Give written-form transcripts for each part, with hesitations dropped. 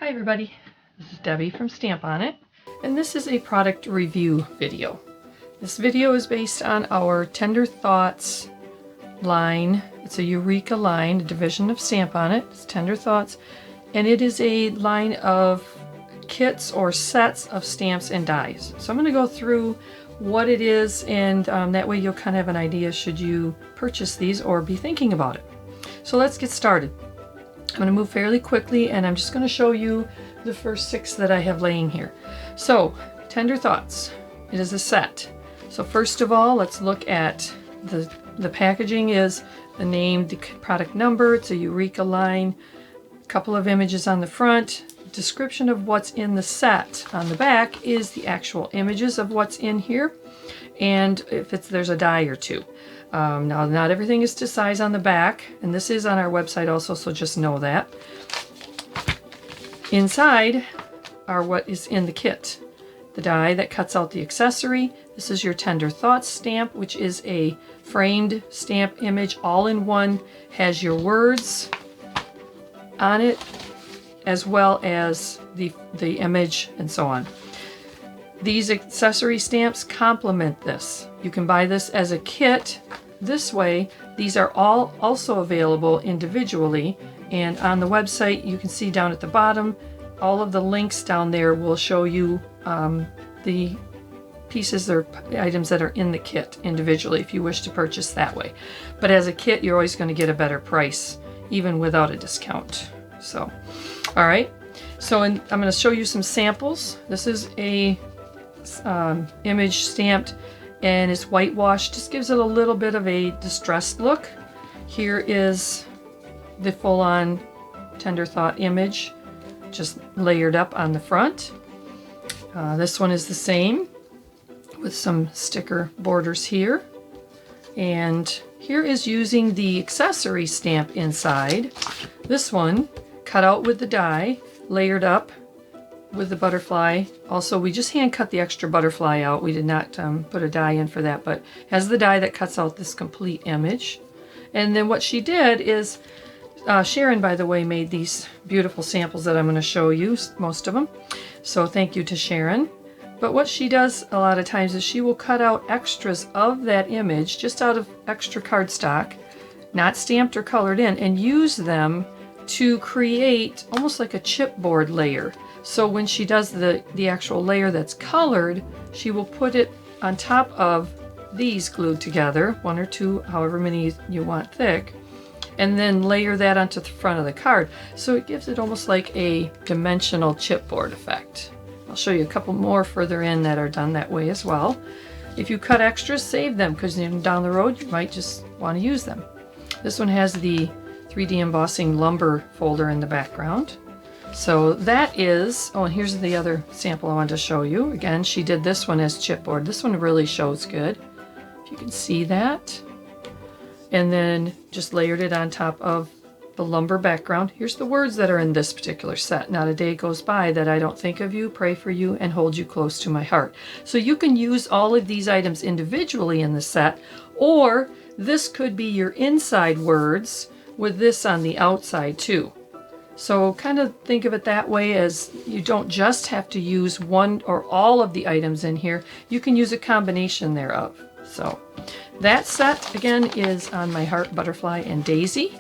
Hi everybody, this is Debbie from Stamp Bonnet, and this is a product review video. This video is based on our Tender Thoughts line. It's a Eureka line, a division of Stamp Bonnet. It's Tender Thoughts, and it is a line of kits or sets of stamps and dies. So I'm going to go through what it is, and that way you'll kind of have an idea should you purchase these or be thinking about it. So let's get started. I'm going to move fairly quickly, and I'm just going to show you the first 6 that I have laying here. So, Tender Thoughts. It is a set. So first of all, let's look at the packaging. Is the name, the product number. It's a Eureka line. A couple of images on the front. Description of what's in the set. On the back is the actual images of what's in here, and if there's a die or two. Now, not everything is to size on the back, and this is on our website also, so just know that. Inside are what is in the kit. The die that cuts out the accessory. This is your Tender Thoughts stamp, which is a framed stamp image all in one. Has your words on it, as well as the image and so on. These accessory stamps complement this. You can buy this as a kit this way. These are all also available individually, and on the website you can see down at the bottom, all of the links down there will show you the pieces or items that are in the kit individually if you wish to purchase that way. But as a kit, you're always going to get a better price even without a discount. So, all right. So I'm going to show you some samples. This is a image stamped, and it's whitewashed. Just gives it a little bit of a distressed look. Here is the full-on Tender Thought image, just layered up on the front. This one is the same with some sticker borders here, and here is using the accessory stamp inside. This one cut out with the die, layered up with the butterfly. Also, we just hand cut the extra butterfly out. We did not put a die in for that, but has the die that cuts out this complete image. And then what she did is, Sharon, by the way, made these beautiful samples that I'm going to show you, most of them. So thank you to Sharon. But what she does a lot of times is she will cut out extras of that image just out of extra cardstock, not stamped or colored in, and use them to create almost like a chipboard layer. So when she does the actual layer that's colored, she will put it on top of these glued together, 1 or 2, however many you want thick, and then layer that onto the front of the card. So it gives it almost like a dimensional chipboard effect. I'll show you a couple more further in that are done that way as well. If you cut extras, save them, because down the road you might just want to use them. This one has the 3D embossing lumber folder in the background. So that is, oh, and here's the other sample I wanted to show you. Again, she did this one as chipboard. This one really shows good, if you can see that. And then just layered it on top of the lumber background. Here's the words that are in this particular set. Not a day goes by that I don't think of you, pray for you, and hold you close to my heart. So you can use all of these items individually in the set, or this could be your inside words with this on the outside too. So kind of think of it that way, as you don't just have to use one or all of the items in here. You can use a combination thereof. So that set again is on my heart, butterfly, and daisy.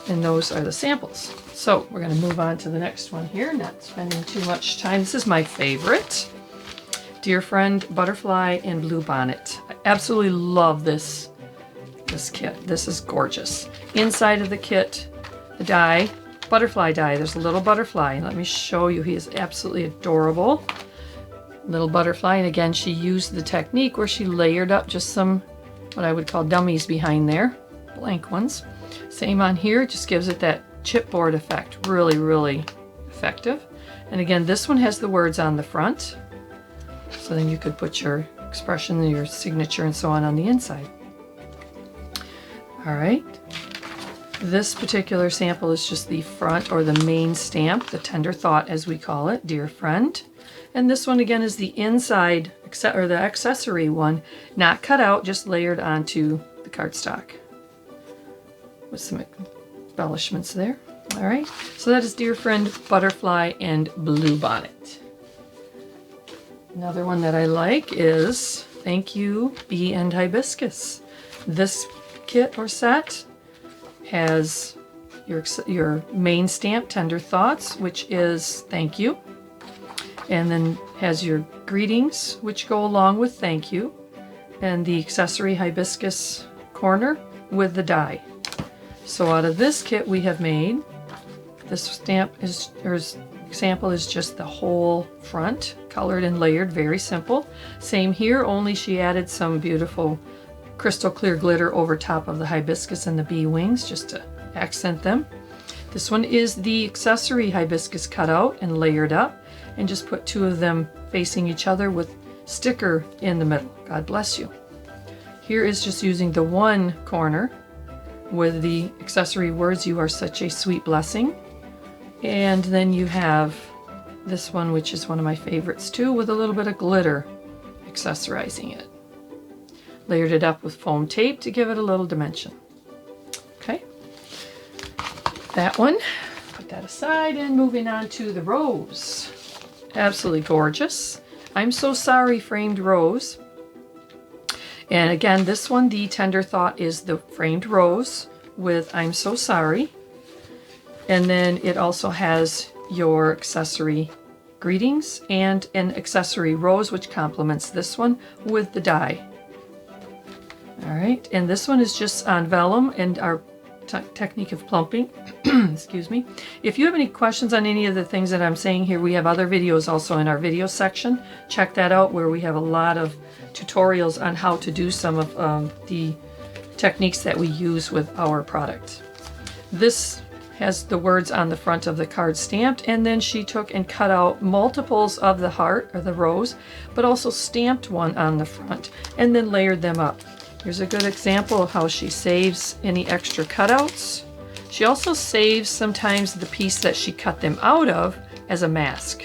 And those are the samples. So we're going to move on to the next one here, not spending too much time. This is my favorite. Dear Friend Butterfly in Blue Bonnet. I absolutely love this kit. This is gorgeous. Inside of the kit, the die, butterfly die. There's a little butterfly. Let me show you. He is absolutely adorable. Little butterfly. And again, she used the technique where she layered up just some, what I would call dummies behind there. Blank ones. Same on here. Just gives it that chipboard effect. Really, really effective. And again, this one has the words on the front. So then you could put your expression, your signature, and so on the inside. All right. This particular sample is just the front or the main stamp, the Tender Thought as we call it, Dear Friend. And this one again is the inside, or the accessory one, not cut out, just layered onto the cardstock with some embellishments there. All right, so that is Dear Friend Butterfly and Blue Bonnet. Another one that I like is Thank You Bee and Hibiscus. This kit or set has your main stamp, Tender Thoughts, which is thank you, and then has your greetings, which go along with thank you, and the accessory hibiscus corner with the die. So out of this kit we have made, this stamp is, or example is just the whole front, colored and layered, very simple. Same here, only she added some beautiful crystal clear glitter over top of the hibiscus and the bee wings just to accent them. This one is the accessory hibiscus cut out and layered up, and just put two of them facing each other with sticker in the middle. God bless you. Here is just using the one corner with the accessory words, You Are Such a Sweet Blessing. And then you have this one, which is one of my favorites too, with a little bit of glitter accessorizing it. Layered it up with foam tape to give it a little dimension. Okay, that one, put that aside, and moving on to the rose. Absolutely gorgeous. I'm So Sorry framed rose. And again, this one, the Tender Thought, is the framed rose with I'm So Sorry. And then it also has your accessory greetings and an accessory rose, which complements this one with the die. All right, and this one is just on vellum and our technique of plumping. Excuse me. If you have any questions on any of the things that I'm saying here, we have other videos also in our video section. Check that out, where we have a lot of tutorials on how to do some of the techniques that we use with our product. This has the words on the front of the card stamped, and then she took and cut out multiples of the heart or the rose, but also stamped one on the front and then layered them up. Here's a good example of how she saves any extra cutouts. She also saves sometimes the piece that she cut them out of as a mask.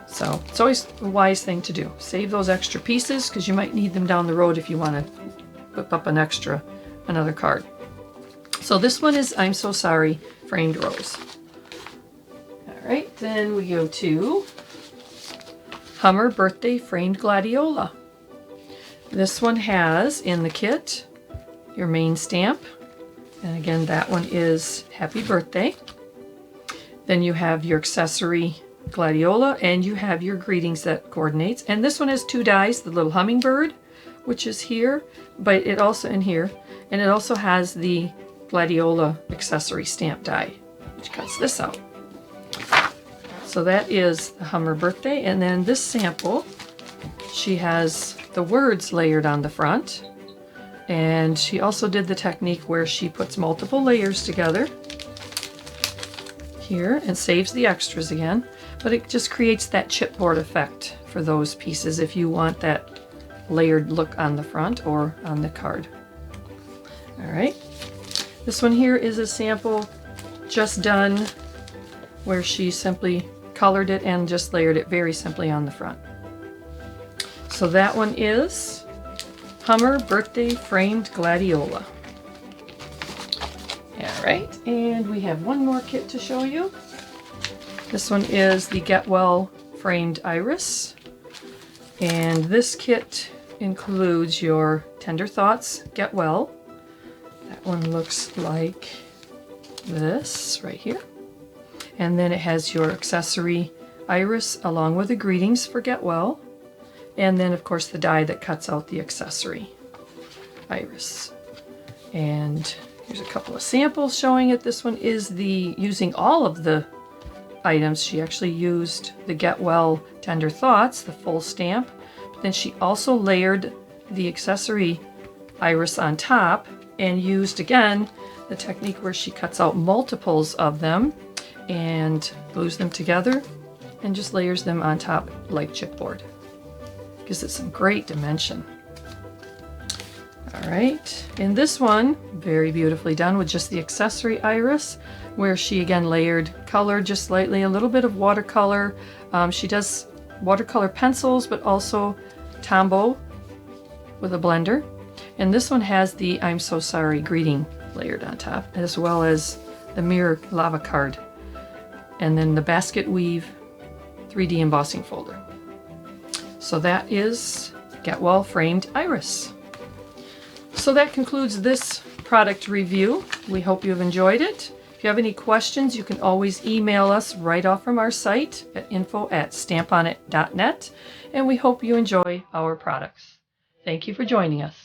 So it's always a wise thing to do. Save those extra pieces because you might need them down the road if you want to whip up another card. So this one is I'm So Sorry framed rose. All right, then we go to Hummer Birthday framed Gladiola. This one has in the kit your main stamp, and again that one is Happy Birthday. Then you have your accessory Gladiola, and you have your greetings that coordinates. And this one has two dies, the little Hummingbird, which is here, but it also in here, and it also has the Gladiola accessory stamp die, which cuts this out. So that is the Hummer Birthday. And then this sample, she has the words layered on the front, and she also did the technique where she puts multiple layers together here and saves the extras again, but it just creates that chipboard effect for those pieces if you want that layered look on the front or on the card. All right, this one here is a sample just done where she simply colored it and just layered it very simply on the front. So that one is Hummer Birthday framed Gladiola. All right, and we have one more kit to show you. This one is the Get Well framed iris, and this kit includes your Tender Thoughts Get Well. That one looks like this right here, and then it has your accessory iris along with the greetings for Get Well, and then of course the die that cuts out the accessory iris. And here's a couple of samples showing it. This one is using all of the items. She actually used the Get Well Tender Thoughts, the full stamp, but then she also layered the accessory iris on top and used again the technique where she cuts out multiples of them and glues them together and just layers them on top like chipboard. Gives it some great dimension. All right, and this one, very beautifully done with just the accessory iris, where she again layered color just slightly, a little bit of watercolor. She does watercolor pencils, but also Tombow with a blender. And this one has the I'm So Sorry greeting layered on top, as well as the mirror lava card, and then the basket weave 3D embossing folder. So that is Get Well Framed Iris. So that concludes this product review. We hope you've enjoyed it. If you have any questions, you can always email us right off from our site at info@stampbonnet.net, and we hope you enjoy our products. Thank you for joining us.